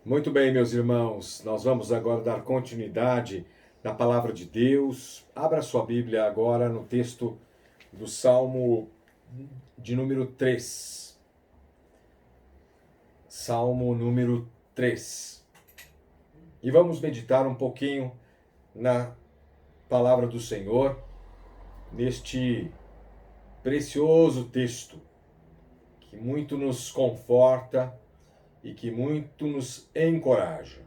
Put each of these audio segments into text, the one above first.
Muito bem, meus irmãos, nós vamos agora dar continuidade na palavra de Deus. Abra sua Bíblia agora no texto do Salmo de número 3. Salmo número 3. E vamos meditar um pouquinho na palavra do Senhor, neste precioso texto que muito nos conforta e que muito nos encoraja.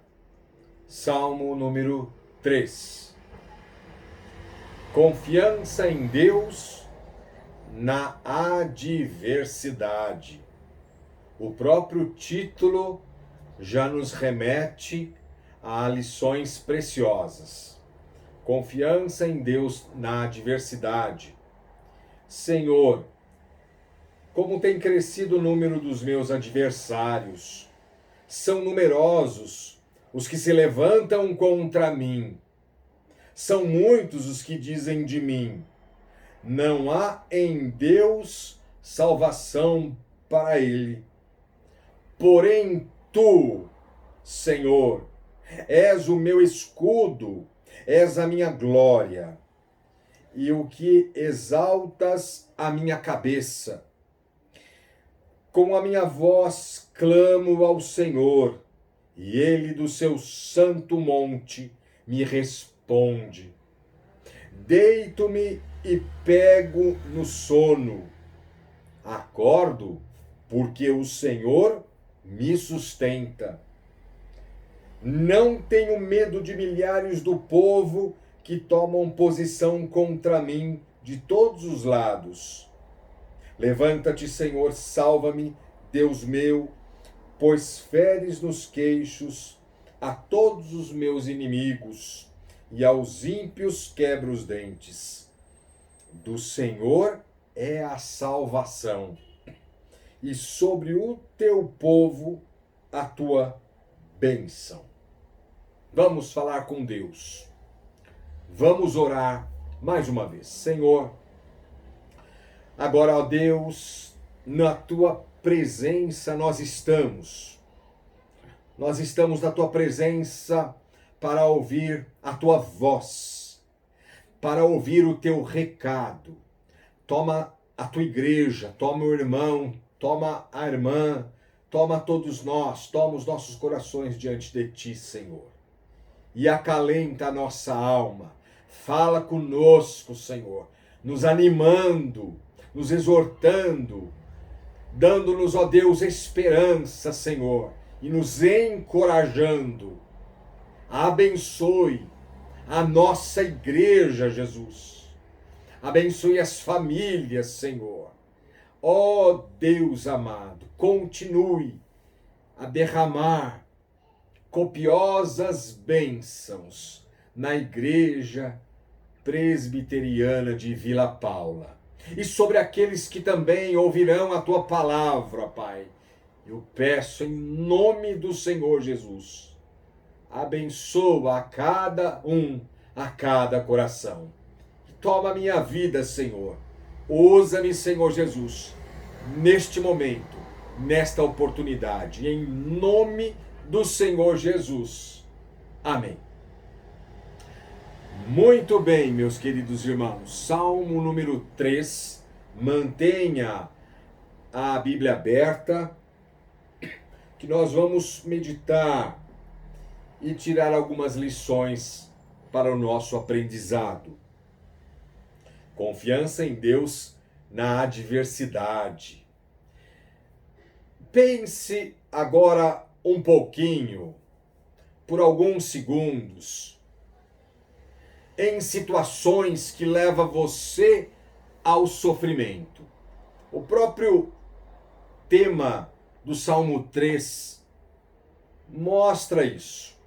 Salmo número 3. Confiança em Deus na adversidade. O próprio título já nos remete a lições preciosas. Confiança em Deus na adversidade. Senhor, como tem crescido o número dos meus adversários. São numerosos os que se levantam contra mim. São muitos os que dizem de mim: não há em Deus salvação para ele. Porém, tu, Senhor, és o meu escudo, és a minha glória, e o que exaltas a minha cabeça. Com a minha voz clamo ao Senhor, e ele do seu santo monte me responde. Deito-me e pego no sono. Acordo, porque o Senhor me sustenta. Não tenho medo de milhares do povo que tomam posição contra mim de todos os lados. Levanta-te, Senhor, salva-me, Deus meu, pois feres nos queixos a todos os meus inimigos e aos ímpios quebra os dentes. Do Senhor é a salvação, e sobre o teu povo a tua bênção. Vamos falar com Deus. Vamos orar mais uma vez. Senhor, agora, ó Deus, na tua presença nós estamos. Nós estamos na tua presença para ouvir a tua voz, para ouvir o teu recado. Toma a tua igreja, toma o irmão, toma a irmã, toma todos nós, toma os nossos corações diante de ti, Senhor. E acalenta a nossa alma. Fala conosco, Senhor, nos animando, nos exortando, dando-nos, ó Deus, esperança, Senhor, e nos encorajando. Abençoe a nossa igreja, Jesus. Abençoe as famílias, Senhor. Ó Deus amado, continue a derramar copiosas bênçãos na igreja presbiteriana de Vila Paula. E sobre aqueles que também ouvirão a tua palavra, Pai. Eu peço em nome do Senhor Jesus, abençoa a cada um, a cada coração. Toma a minha vida, Senhor. Usa-me, Senhor Jesus, neste momento, nesta oportunidade. Em nome do Senhor Jesus. Amém. Muito bem, meus queridos irmãos. Salmo número 3. Mantenha a Bíblia aberta, que nós vamos meditar e tirar algumas lições para o nosso aprendizado. Confiança em Deus na adversidade. Pense agora um pouquinho, por alguns segundos, em situações que levam você ao sofrimento. O próprio tema do Salmo 3 mostra isso.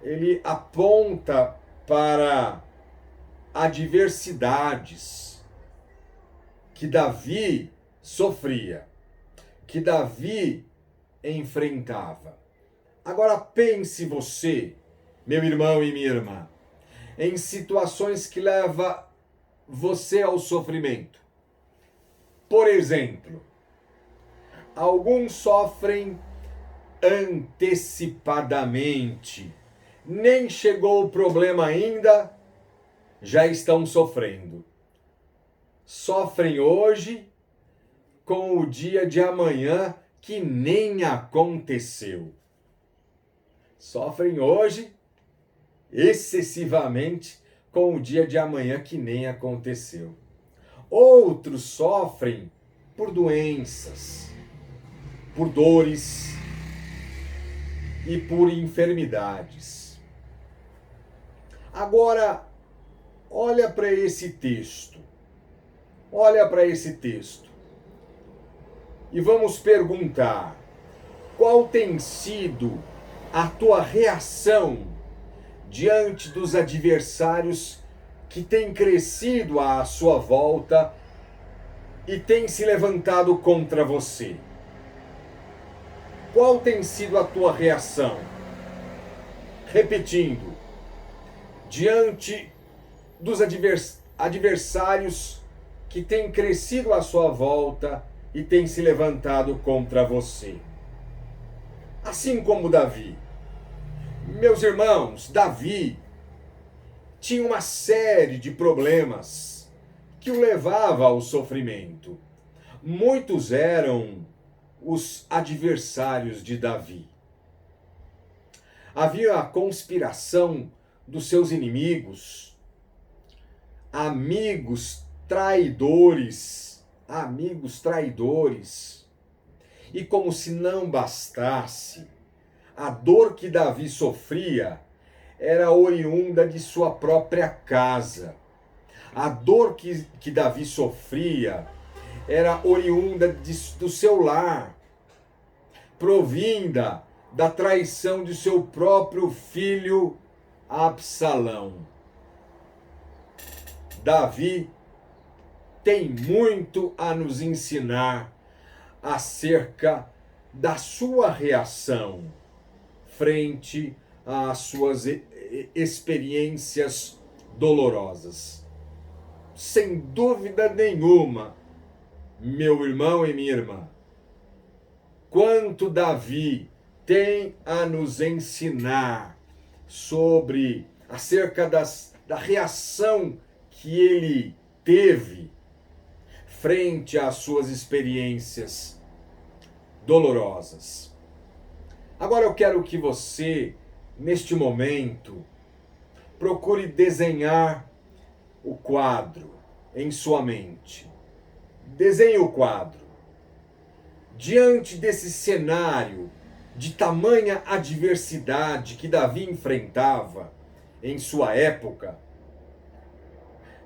Ele aponta para adversidades que Davi sofria, que Davi enfrentava. Agora pense você, meu irmão e minha irmã, em situações que levam você ao sofrimento. Por exemplo, alguns sofrem antecipadamente. Nem chegou o problema ainda, já estão sofrendo. Sofrem hoje com o dia de amanhã que nem aconteceu. Sofrem hoje excessivamente com o dia de amanhã que nem aconteceu. Outros sofrem por doenças, por dores e por enfermidades. Agora, olha para esse texto. Olha para esse texto. E vamos perguntar: qual tem sido a tua reação diante dos adversários que têm crescido à sua volta e têm se levantado contra você? Qual tem sido a tua reação? Repetindo, diante dos adversários que têm crescido à sua volta e têm se levantado contra você. Assim como Davi. Meus irmãos, Davi tinha uma série de problemas que o levava ao sofrimento. Muitos eram os adversários de Davi. Havia a conspiração dos seus inimigos, amigos traidores. E como se não bastasse, a dor que Davi sofria era oriunda de sua própria casa. A dor que Davi sofria era oriunda do seu lar, provinda da traição de seu próprio filho Absalão. Davi tem muito a nos ensinar acerca da sua reação frente às suas experiências dolorosas. Sem dúvida nenhuma, meu irmão e minha irmã, quanto Davi tem a nos ensinar acerca da reação que ele teve frente às suas experiências dolorosas. Agora eu quero que você, neste momento, procure desenhar o quadro em sua mente. Desenhe o quadro. Diante desse cenário de tamanha adversidade que Davi enfrentava em sua época,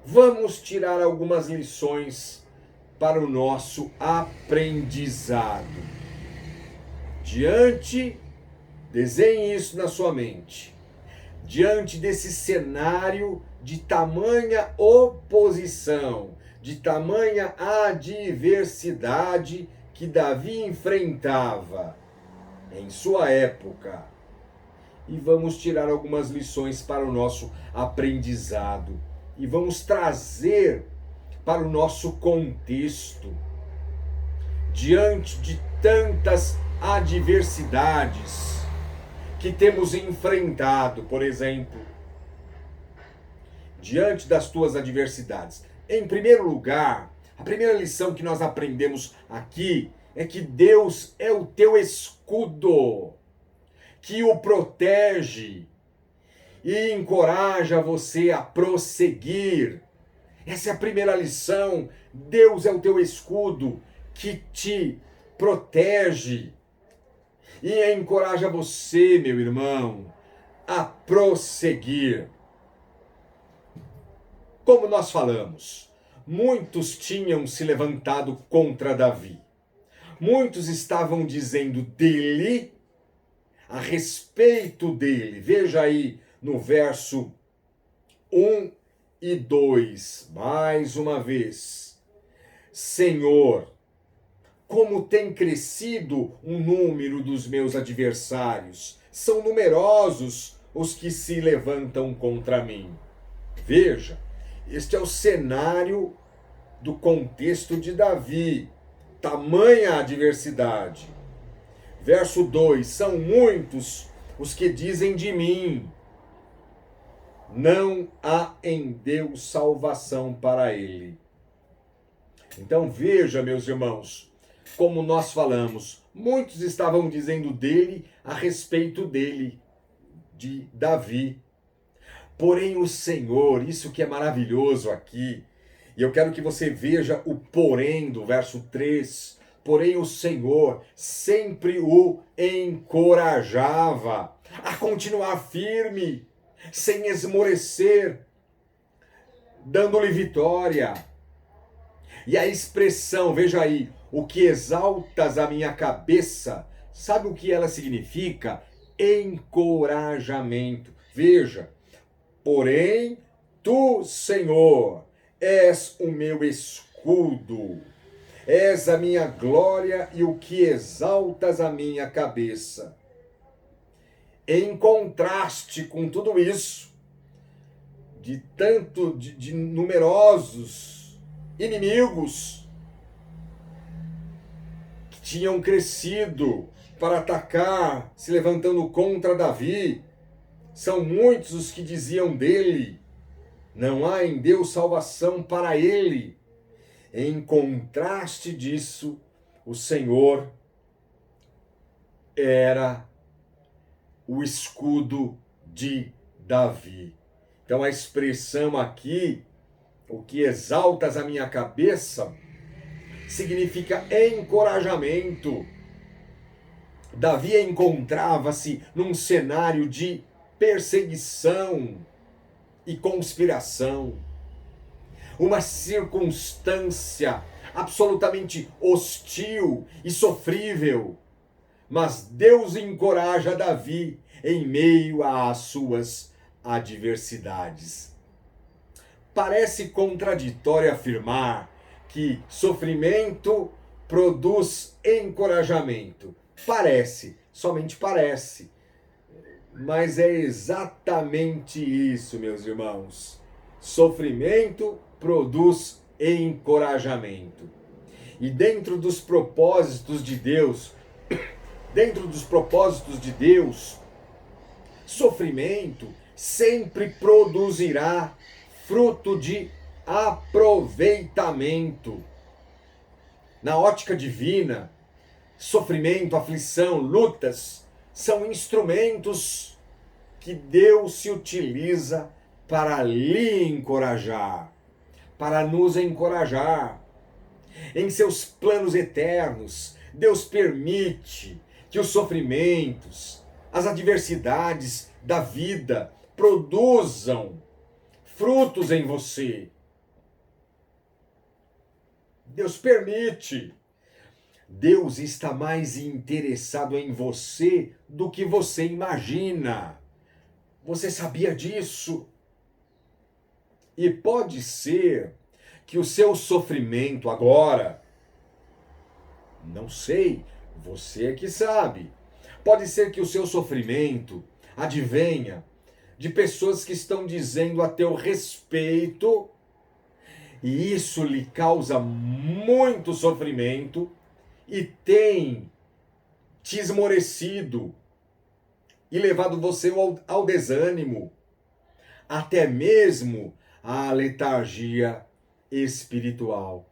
vamos tirar algumas lições para o nosso aprendizado. Desenhe isso na sua mente. Diante desse cenário de tamanha oposição, de tamanha adversidade que Davi enfrentava em sua época, e vamos tirar algumas lições para o nosso aprendizado e vamos trazer para o nosso contexto. Diante de tantas adversidades que temos enfrentado, por exemplo, diante das tuas adversidades. Em primeiro lugar, a primeira lição que nós aprendemos aqui é que Deus é o teu escudo, que o protege e encoraja você a prosseguir. Essa é a primeira lição. Deus é o teu escudo que te protege e encoraja você, meu irmão, a prosseguir. Como nós falamos, muitos tinham se levantado contra Davi. Muitos estavam dizendo dele, a respeito dele. Veja aí no verso 1 e 2, mais uma vez. Senhor, como tem crescido o número dos meus adversários. São numerosos os que se levantam contra mim. Veja, este é o cenário do contexto de Davi. Tamanha adversidade. Verso 2: são muitos os que dizem de mim, não há em Deus salvação para ele. Então veja, meus irmãos, como nós falamos, muitos estavam dizendo dele a respeito dele, de Davi. Porém o Senhor, isso que é maravilhoso aqui, e eu quero que você veja o porém do verso 3, porém o Senhor sempre o encorajava a continuar firme, sem esmorecer, dando-lhe vitória. E a expressão, veja aí, o que exaltas a minha cabeça, sabe o que ela significa? Encorajamento. Veja, porém, tu, Senhor, és o meu escudo, és a minha glória e o que exaltas a minha cabeça. Em contraste com tudo isso, de numerosos inimigos que tinham crescido para atacar, se levantando contra Davi, são muitos os que diziam dele, não há em Deus salvação para ele. Em contraste disso, o Senhor era o escudo de Davi. Então a expressão aqui, o que exaltas a minha cabeça, significa encorajamento. Davi encontrava-se num cenário de perseguição e conspiração, uma circunstância absolutamente hostil e sofrível, mas Deus encoraja Davi em meio às suas adversidades. Parece contraditório afirmar que sofrimento produz encorajamento. Parece, somente parece. Mas é exatamente isso, meus irmãos. Sofrimento produz encorajamento. E dentro dos propósitos de Deus, sofrimento sempre produzirá fruto de aproveitamento. Na ótica divina, sofrimento, aflição, lutas são instrumentos que Deus se utiliza para lhe encorajar, para nos encorajar. Em seus planos eternos, Deus permite que os sofrimentos, as adversidades da vida produzam frutos em você. Deus permite. Deus está mais interessado em você do que você imagina. Você sabia disso? E pode ser que o seu sofrimento agora, não sei, você é que sabe. Pode ser que o seu sofrimento advenha de pessoas que estão dizendo a teu respeito, e isso lhe causa muito sofrimento e tem te esmorecido e levado você ao desânimo, até mesmo à letargia espiritual.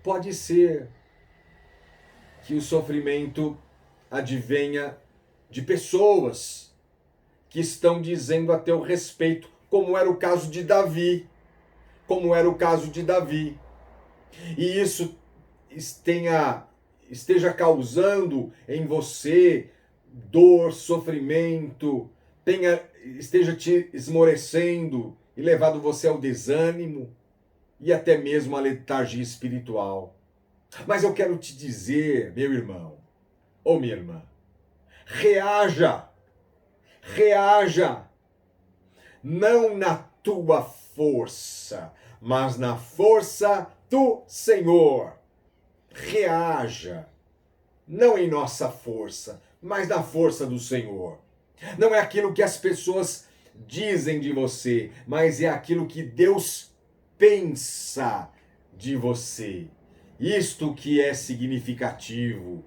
Pode ser que o sofrimento advenha de pessoas que estão dizendo a teu respeito, como era o caso de Davi. E isso esteja causando em você dor, sofrimento, esteja te esmorecendo e levado você ao desânimo e até mesmo à letargia espiritual. Mas eu quero te dizer, meu irmão ou minha irmã, reaja, não na tua força, mas na força do Senhor. Reaja, não em nossa força, mas na força do Senhor. Não é aquilo que as pessoas dizem de você, mas é aquilo que Deus pensa de você. Isto que é significativo.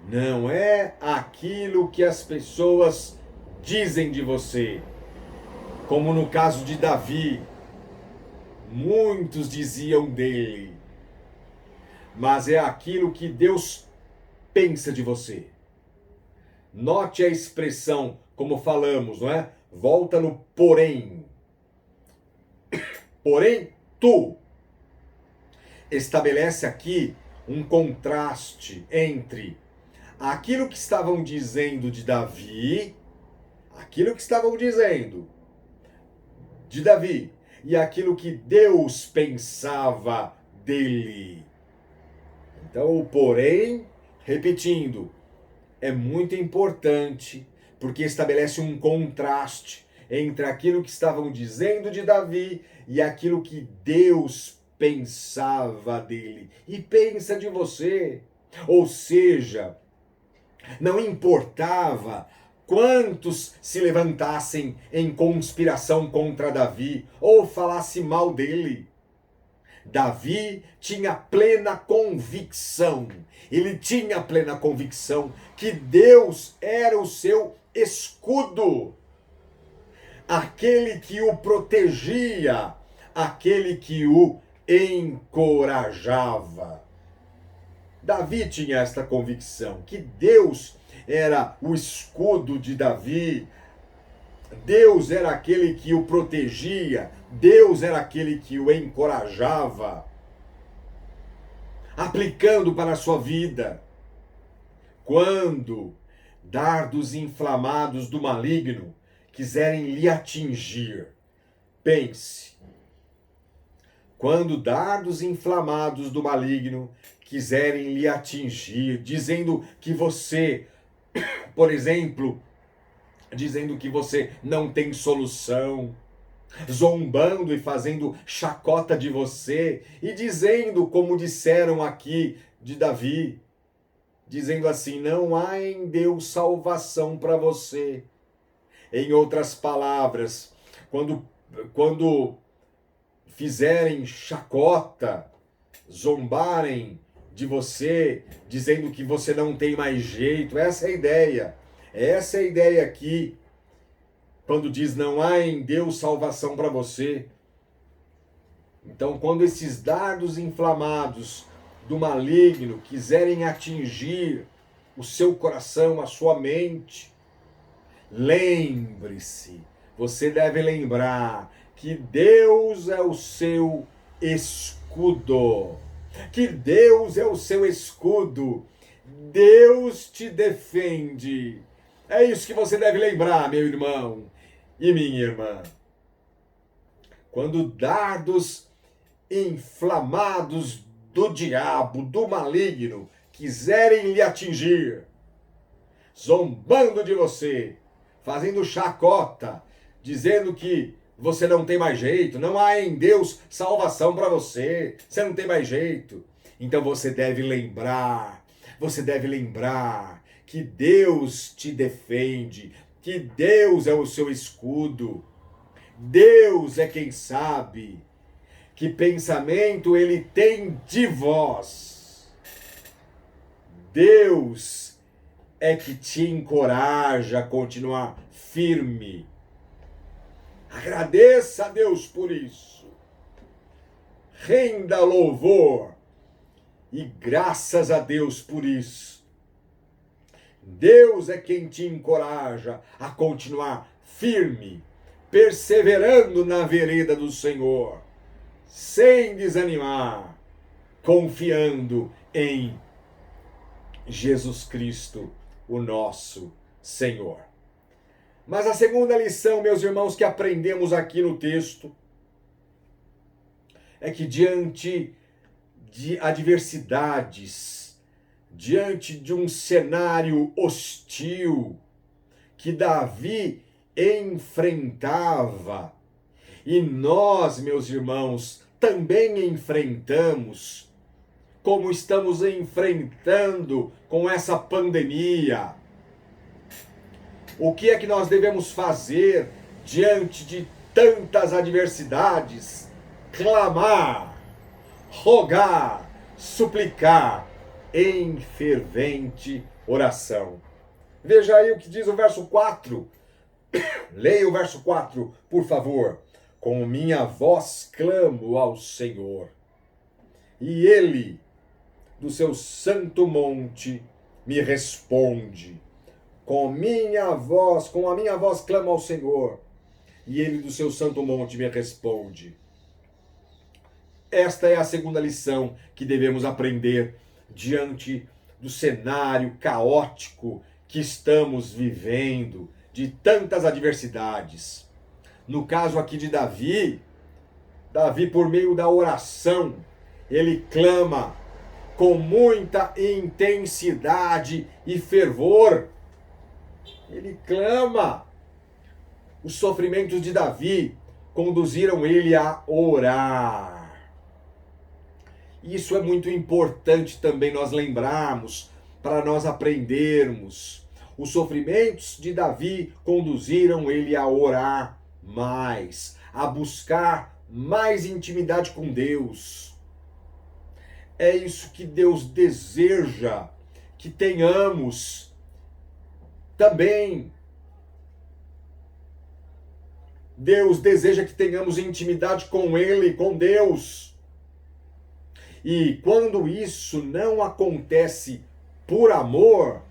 não é aquilo que as pessoas dizem de você. Como no caso de Davi, muitos diziam dele, mas é aquilo que Deus pensa de você. Note a expressão, como falamos, não é? Volta no porém. Porém, tu. Estabelece aqui um contraste entre aquilo que estavam dizendo de Davi, aquilo que estavam dizendo de Davi e aquilo que Deus pensava dele. Então, o porém, repetindo, é muito importante porque estabelece um contraste entre aquilo que estavam dizendo de Davi e aquilo que Deus pensava dele e pensa de você. Ou seja, não importava quantos se levantassem em conspiração contra Davi ou falasse mal dele. Davi tinha plena convicção, ele tinha plena convicção que Deus era o seu escudo, aquele que o protegia, aquele que o encorajava. Davi tinha esta convicção, que Deus era o escudo de Davi, Deus era aquele que o protegia, Deus era aquele que o encorajava, aplicando para a sua vida. Quando dardos inflamados do maligno quiserem lhe atingir, pense. Quando dardos inflamados do maligno quiserem lhe atingir, dizendo que você, por exemplo, dizendo que você não tem solução, zombando e fazendo chacota de você, e dizendo, como disseram aqui de Davi, dizendo assim, não há em Deus salvação para você. Em outras palavras, quando fizerem chacota, zombarem de você, dizendo que você não tem mais jeito, essa é a ideia. Essa é a ideia aqui, quando diz não há em Deus salvação para você. Então, quando esses dardos inflamados do maligno quiserem atingir o seu coração, a sua mente, lembre-se, você deve lembrar que Deus é o seu escudo. Que Deus é o seu escudo. Deus te defende. É isso que você deve lembrar, meu irmão e minha irmã. Quando dardos inflamados do diabo, do maligno, quiserem lhe atingir, zombando de você, fazendo chacota, dizendo que você não tem mais jeito, não há em Deus salvação para você, você não tem mais jeito. Então você deve lembrar que Deus te defende, que Deus é o seu escudo. Deus é quem sabe que pensamento ele tem de vós. Deus é que te encoraja a continuar firme. Agradeça a Deus por isso. Renda louvor e graças a Deus por isso. Deus é quem te encoraja a continuar firme, perseverando na vereda do Senhor, sem desanimar, confiando em Jesus Cristo, o nosso Senhor. Mas a segunda lição, meus irmãos, que aprendemos aqui no texto, é que diante de adversidades, diante de um cenário hostil que Davi enfrentava, e nós, meus irmãos, também enfrentamos, como estamos enfrentando com essa pandemia. O que é que nós devemos fazer diante de tantas adversidades? Clamar, rogar, suplicar em fervente oração. Veja aí o que diz o verso 4. Leia o verso 4, por favor. Com minha voz clamo ao Senhor, e Ele, do seu santo monte, me responde. Com a minha voz clamo ao Senhor, e Ele do seu santo monte me responde. Esta é a segunda lição que devemos aprender diante do cenário caótico que estamos vivendo, de tantas adversidades. No caso aqui de Davi, por meio da oração, ele clama com muita intensidade e fervor. Ele clama. Os sofrimentos de Davi conduziram ele a orar. Isso é muito importante também nós lembrarmos, para nós aprendermos. Os sofrimentos de Davi conduziram ele a orar mais, a buscar mais intimidade com Deus. É isso que Deus deseja que tenhamos também. Deus deseja que tenhamos intimidade com Ele, com Deus. E quando isso não acontece por amor,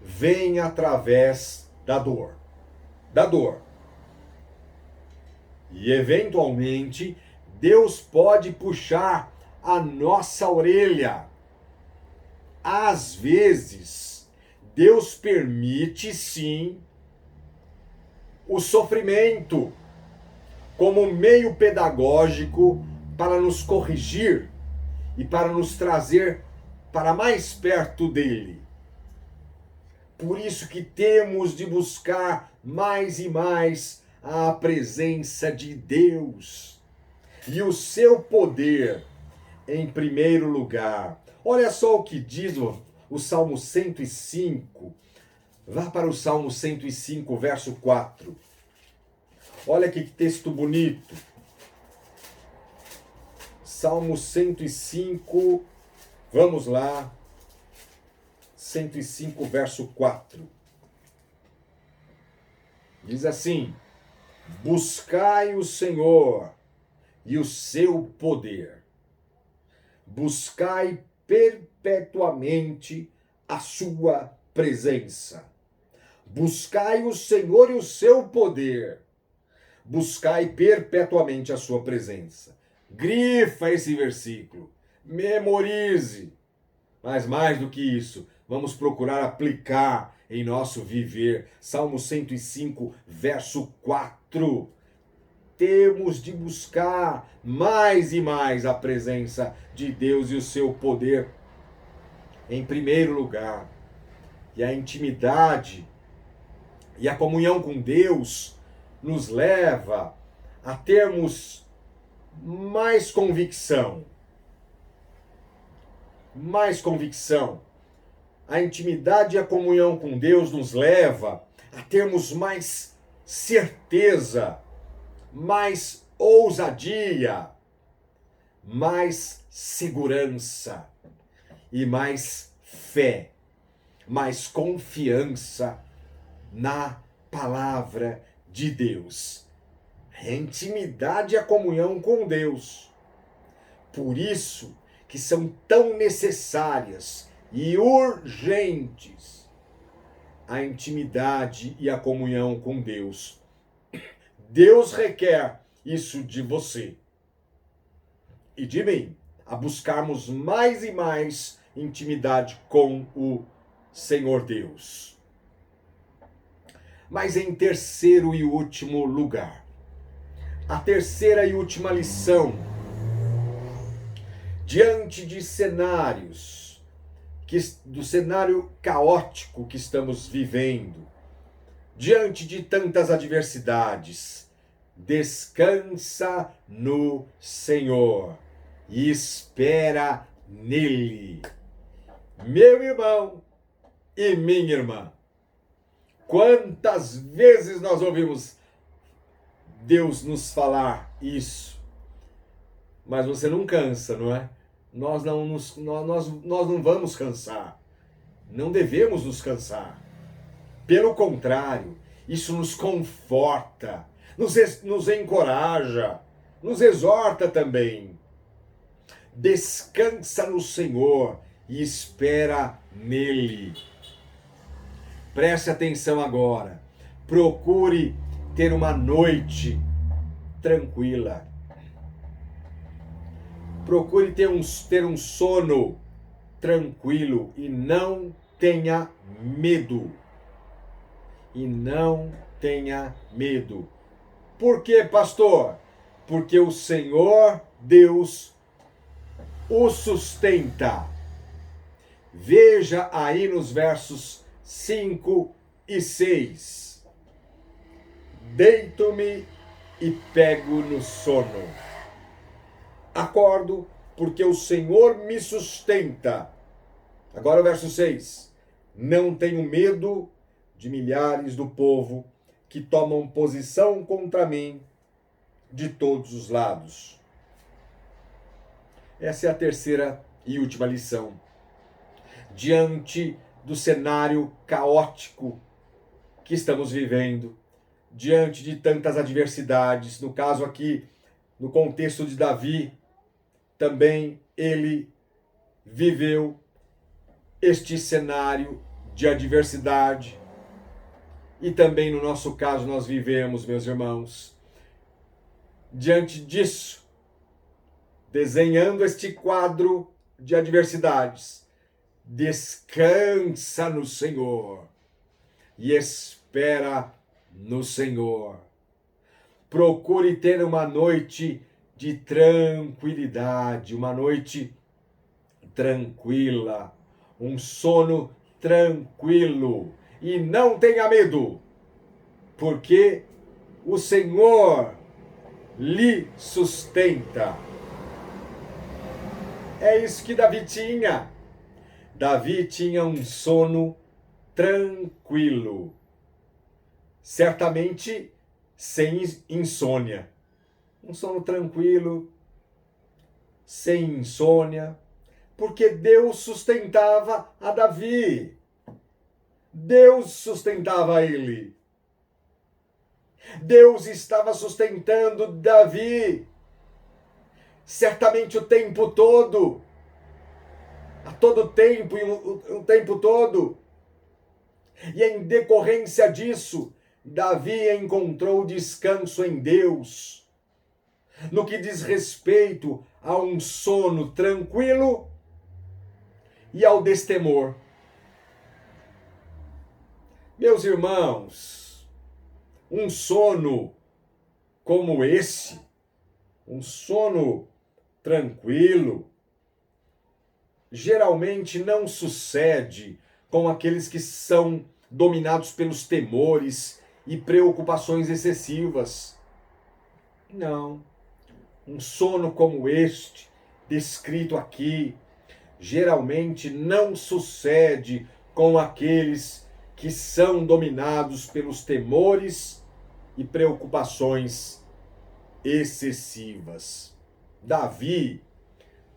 vem através da dor. Da dor. E eventualmente, Deus pode puxar a nossa orelha. Às vezes, Deus permite sim o sofrimento como meio pedagógico para nos corrigir e para nos trazer para mais perto dele. Por isso que temos de buscar mais e mais a presença de Deus e o seu poder em primeiro lugar. Olha só o que diz o Salmo 105. Vá para o Salmo 105, verso 4. Olha que texto bonito. Salmo 105, vamos lá. 105, verso 4. Diz assim: buscai o Senhor e o seu poder. Buscai perpetuamente a sua presença. Buscai o Senhor e o seu poder. Buscai perpetuamente a sua presença. Grifa esse versículo. Memorize. Mas mais do que isso, vamos procurar aplicar em nosso viver. Salmo 105, verso 4. Temos de buscar mais e mais a presença de Deus e o seu poder em primeiro lugar. E a intimidade e a comunhão com Deus nos leva a termos mais convicção. Mais convicção. A intimidade e a comunhão com Deus nos leva a termos mais certeza, mais ousadia, mais segurança e mais fé, mais confiança na palavra de Deus. A intimidade e a comunhão com Deus. Por isso que são tão necessárias e urgentes a intimidade e a comunhão com Deus. Deus requer isso de você e de mim, a buscarmos mais e mais intimidade com o Senhor Deus. Mas em terceiro e último lugar, a terceira e última lição, diante de cenários, do cenário caótico que estamos vivendo, diante de tantas adversidades, descansa no Senhor e espera nele. Meu irmão e minha irmã, quantas vezes nós ouvimos Deus nos falar isso, mas você não cansa, não é? Nós não vamos cansar Não devemos nos cansar. Pelo contrário, isso nos conforta, nos encoraja, nos exorta também. Descansa no Senhor e espera nele. Preste atenção agora. Procure ter uma noite tranquila. Procure ter um sono tranquilo e não tenha medo. E não tenha medo. Por quê, pastor? Porque o Senhor Deus o sustenta. Veja aí nos versos 5 e 6. Deito-me e pego no sono. Acordo porque o Senhor me sustenta. Agora o verso 6. Não tenho medo de milhares do povo que tomam posição contra mim de todos os lados. Essa é a terceira e última lição. Diante do cenário caótico que estamos vivendo, diante de tantas adversidades, no caso aqui, no contexto de Davi, também ele viveu este cenário de adversidade. E também no nosso caso nós vivemos, meus irmãos. Diante disso, desenhando este quadro de adversidades, descansa no Senhor e espera no Senhor. Procure ter uma noite de tranquilidade, uma noite tranquila, um sono tranquilo. E não tenha medo, porque o Senhor lhe sustenta. É isso que Davi tinha. Davi tinha um sono tranquilo. Certamente sem insônia. Um sono tranquilo, sem insônia, porque Deus sustentava a Davi. Deus sustentava ele. Deus estava sustentando Davi. Certamente o tempo todo. A todo tempo e o tempo todo. E em decorrência disso, Davi encontrou descanso em Deus. No que diz respeito a um sono tranquilo e ao destemor. Meus irmãos, um sono como esse, um sono tranquilo, geralmente não sucede com aqueles que são dominados pelos temores e preocupações excessivas. Não. Um sono como este, descrito aqui, geralmente não sucede com aqueles que são dominados pelos temores e preocupações excessivas. Davi,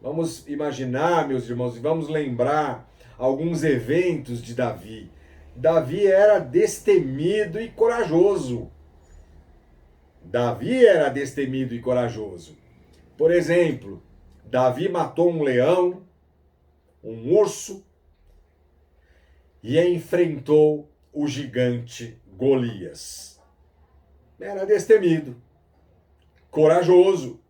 vamos imaginar, meus irmãos, e vamos lembrar alguns eventos de Davi. Davi era destemido e corajoso. Davi era destemido e corajoso. Por exemplo, Davi matou um leão, um urso, e enfrentou o gigante Golias. Era destemido, corajoso.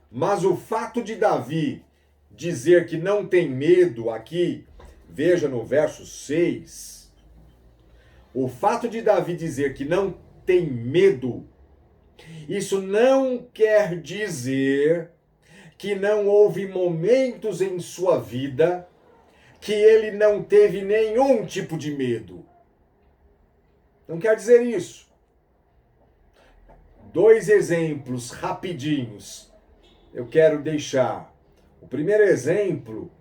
Mas o fato de Davi dizer que não tem medo aqui, veja no verso 6, o fato de Davi dizer que não tem medo, isso não quer dizer que não houve momentos em sua vida que ele não teve nenhum tipo de medo. Não quer dizer isso. 2 exemplos rapidinhos eu quero deixar. O primeiro exemplo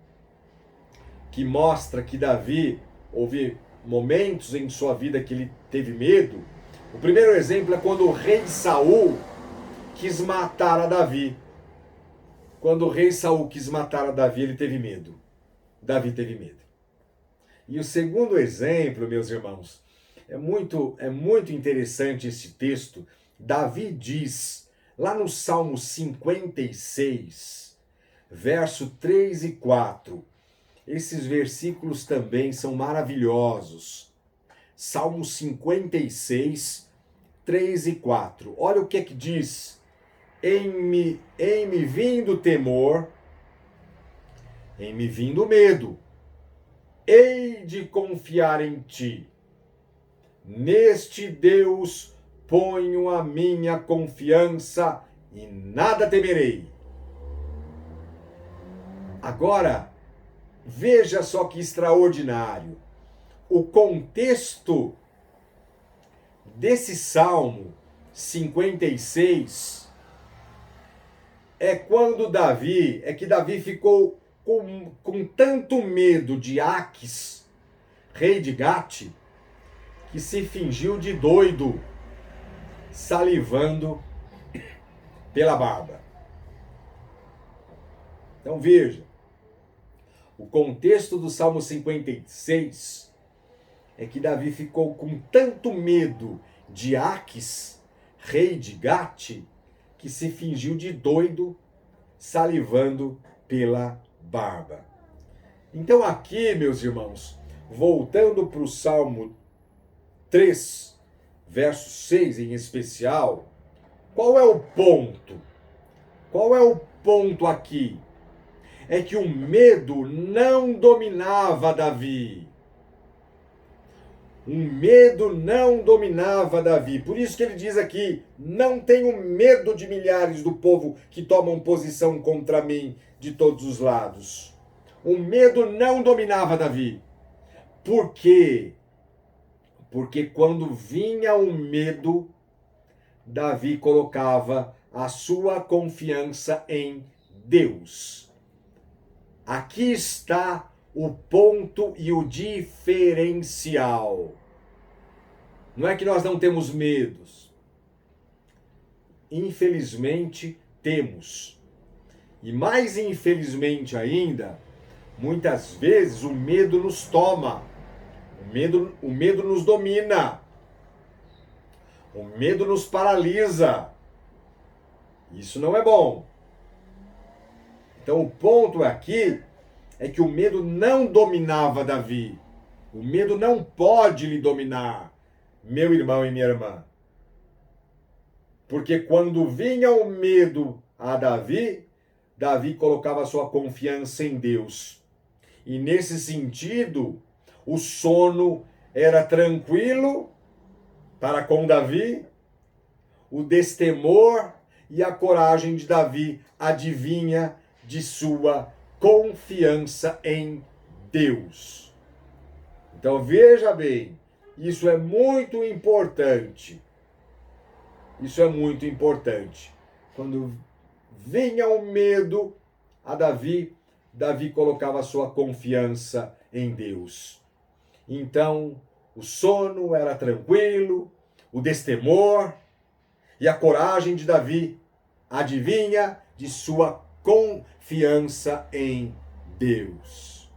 que mostra que Davi houve momentos em sua vida que ele teve medo. O primeiro exemplo é quando o rei Saul quis matar a Davi. Quando o rei Saul quis matar a Davi, ele teve medo. Davi teve medo. E o segundo exemplo, meus irmãos, é muito interessante esse texto. Davi diz, lá no Salmo 56, verso 3 e 4, esses versículos também são maravilhosos. Salmo 56, 3 e 4. Olha o que é que diz. Em me vindo temor, em me vindo medo, hei de confiar em ti. Neste Deus ponho a minha confiança e nada temerei. Agora, veja só que extraordinário. O contexto desse Salmo 56 é quando Davi ficou com tanto medo de Aques, rei de Gate, que se fingiu de doido, salivando pela barba. Então veja, o contexto do Salmo 56 é que Davi ficou com tanto medo de Aques, rei de Gate, que se fingiu de doido, salivando pela barba. Então aqui, meus irmãos, voltando para o Salmo 3, verso 6 em especial, qual é o ponto? Qual é o ponto aqui? É que o medo não dominava Davi. O medo não dominava Davi. Por isso que ele diz aqui, não tenho medo de milhares do povo que tomam posição contra mim de todos os lados. O medo não dominava Davi. Por quê? Porque quando vinha o medo, Davi colocava a sua confiança em Deus. Aqui está o ponto e o diferencial. Não é que nós não temos medos. Infelizmente, temos. E mais infelizmente ainda, muitas vezes o medo nos toma. O medo nos domina. O medo nos paralisa. Isso não é bom. Então o ponto aqui é que o medo não dominava Davi. O medo não pode lhe dominar, meu irmão e minha irmã. Porque quando vinha o medo a Davi, Davi colocava sua confiança em Deus. E nesse sentido, o sono era tranquilo para com Davi, o destemor e a coragem de Davi adivinha de sua confiança em Deus. Então veja bem, isso é muito importante. Isso é muito importante. Quando vinha o medo a Davi, Davi colocava sua confiança em Deus. Então, o sono era tranquilo, o destemor e a coragem de Davi adivinha de sua confiança em Deus.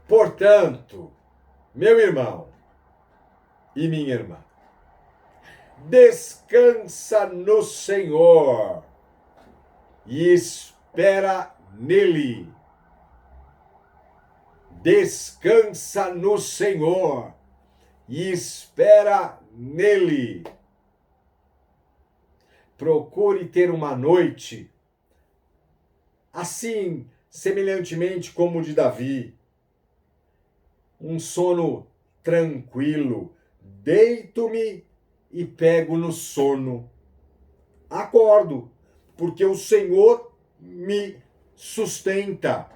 Portanto, meu irmão e minha irmã, descansa no Senhor e espera nele. Descansa no Senhor e espera nele. Procure ter uma noite assim, semelhantemente como o de Davi. Um sono tranquilo. Deito-me e pego no sono. Acordo, porque o Senhor me sustenta.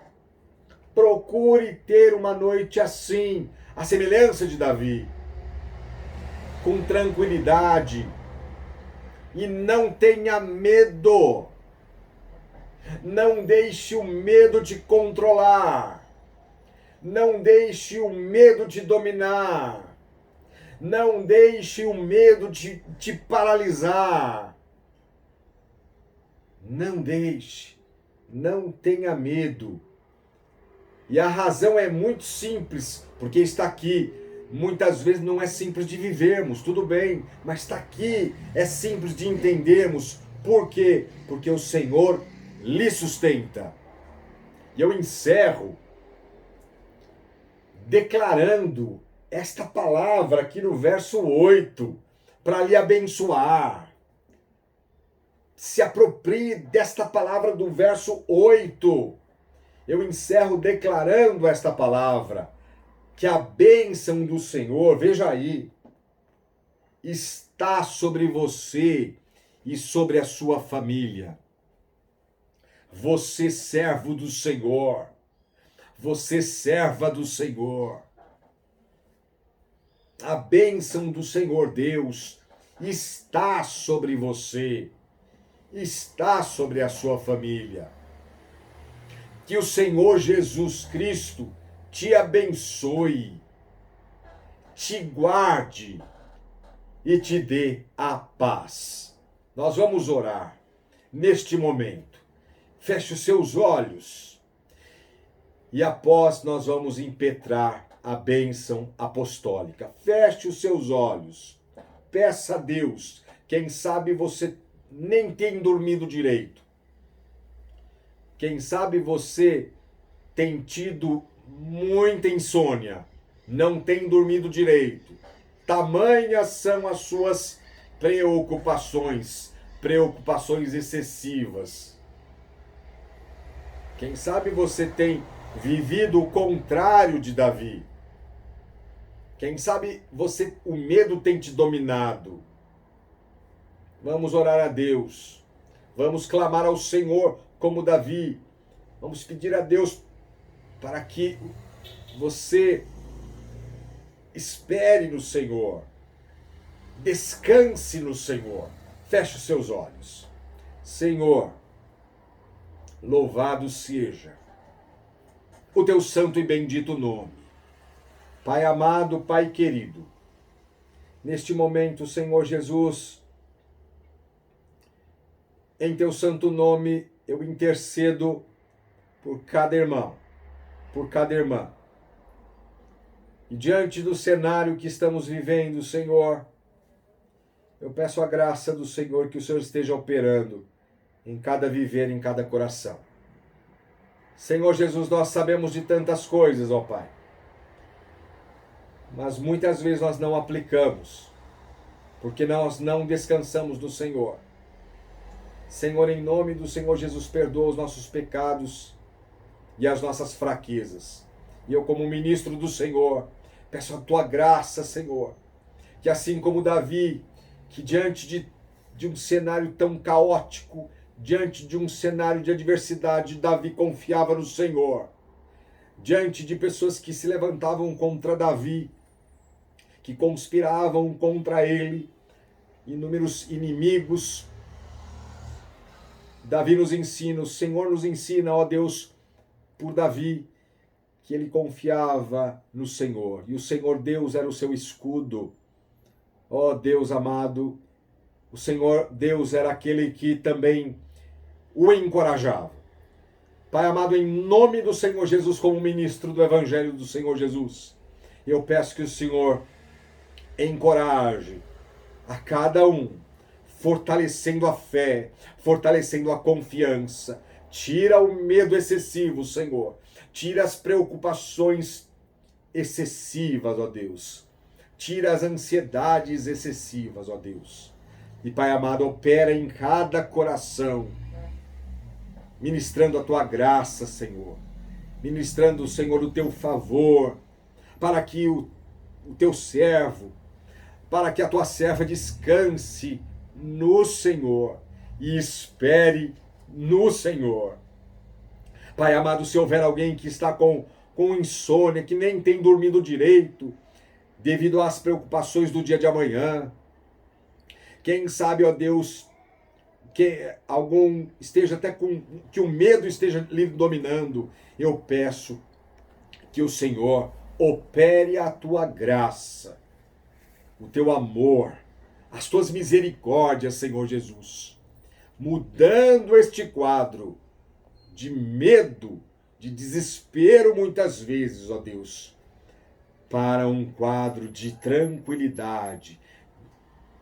Procure ter uma noite assim, a semelhança de Davi, com tranquilidade. E não tenha medo. Não deixe o medo te controlar. Não deixe o medo te dominar. Não deixe o medo te paralisar. Não deixe. Não tenha medo. E a razão é muito simples, porque está aqui. Muitas vezes não é simples de vivermos, tudo bem, mas está aqui, é simples de entendermos. Por quê? Porque o Senhor lhe sustenta. E eu encerro declarando esta palavra aqui no verso 8, para lhe abençoar. Se aproprie desta palavra do verso 8. Eu encerro declarando esta palavra, que a bênção do Senhor, veja aí, está sobre você e sobre a sua família. Você servo do Senhor, você serva do Senhor. A bênção do Senhor Deus está sobre você, está sobre a sua família. Que o Senhor Jesus Cristo te abençoe, te guarde e te dê a paz. Nós vamos orar neste momento. Feche os seus olhos e após nós vamos impetrar a bênção apostólica. Feche os seus olhos. Peça a Deus. Quem sabe você nem tem dormido direito. Quem sabe você tem tido muita insônia, não tem dormido direito. Tamanhas são as suas preocupações excessivas. Quem sabe você tem vivido o contrário de Davi. Quem sabe o medo tem te dominado. Vamos orar a Deus. Vamos clamar ao Senhor como Davi. Vamos pedir a Deus para que você espere no Senhor. Descanse no Senhor. Feche os seus olhos. Senhor, louvado seja o teu santo e bendito nome. Pai amado, Pai querido, neste momento, Senhor Jesus, em teu santo nome, eu intercedo por cada irmão, por cada irmã. E diante do cenário que estamos vivendo, Senhor, eu peço a graça do Senhor que o Senhor esteja operando em cada viver, em cada coração. Senhor Jesus, nós sabemos de tantas coisas, ó Pai, mas muitas vezes nós não aplicamos, porque nós não descansamos do Senhor. Senhor, em nome do Senhor Jesus, perdoa os nossos pecados e as nossas fraquezas. E eu, como ministro do Senhor, peço a tua graça, Senhor, que assim como Davi, que diante de um cenário tão caótico, diante de um cenário de adversidade, Davi confiava no Senhor. Diante de pessoas que se levantavam contra Davi, que conspiravam contra ele, inúmeros inimigos, Davi nos ensina, o Senhor nos ensina, ó Deus, por Davi, que ele confiava no Senhor. E o Senhor Deus era o seu escudo. Ó Deus amado, o Senhor Deus era aquele que também o encorajava. Pai amado, em nome do Senhor Jesus, como ministro do Evangelho do Senhor Jesus, eu peço que o Senhor encoraje a cada um, fortalecendo a fé, fortalecendo a confiança. Tira o medo excessivo, Senhor. Tira as preocupações excessivas, ó Deus. Tira as ansiedades excessivas, ó Deus. E Pai amado, opera em cada coração, ministrando a tua graça, Senhor. Ministrando, Senhor, o teu favor, para que o teu servo, para que a tua serva descanse no Senhor e espere no Senhor. Pai amado, se houver alguém que está com insônia, que nem tem dormido direito, devido às preocupações do dia de amanhã, quem sabe, ó Deus, que algum esteja até que o medo esteja lhe dominando, eu peço que o Senhor opere a tua graça, o teu amor, as tuas misericórdias, Senhor Jesus, mudando este quadro de medo de desespero muitas vezes, ó Deus, para um quadro de tranquilidade,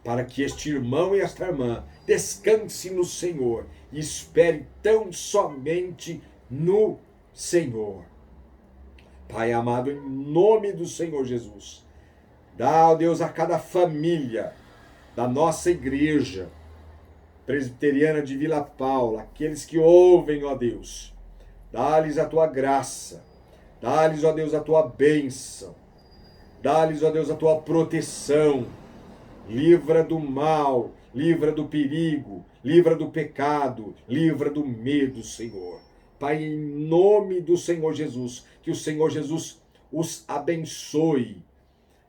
para que este irmão e esta irmã descanse no Senhor e espere tão somente no Senhor. Pai amado, em nome do Senhor Jesus, dá, ó Deus, a cada família da nossa igreja presbiteriana de Vila Paula, aqueles que ouvem, ó Deus, dá-lhes a tua graça, dá-lhes, ó Deus, a tua bênção, dá-lhes, ó Deus, a tua proteção, livra do mal, livra do perigo, livra do pecado, livra do medo, Senhor. Pai, em nome do Senhor Jesus, que o Senhor Jesus os abençoe,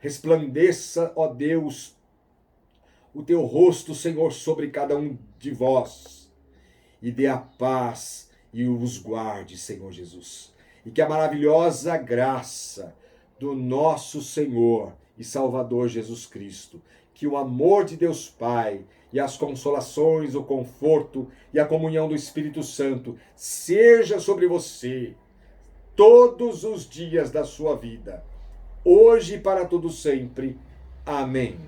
resplandeça, ó Deus, o teu rosto, Senhor, sobre cada um de vós, e dê a paz e os guarde, Senhor Jesus. E que a maravilhosa graça do nosso Senhor e Salvador Jesus Cristo, que o amor de Deus Pai e as consolações, o conforto e a comunhão do Espírito Santo seja sobre você todos os dias da sua vida, hoje e para todo sempre. Amém.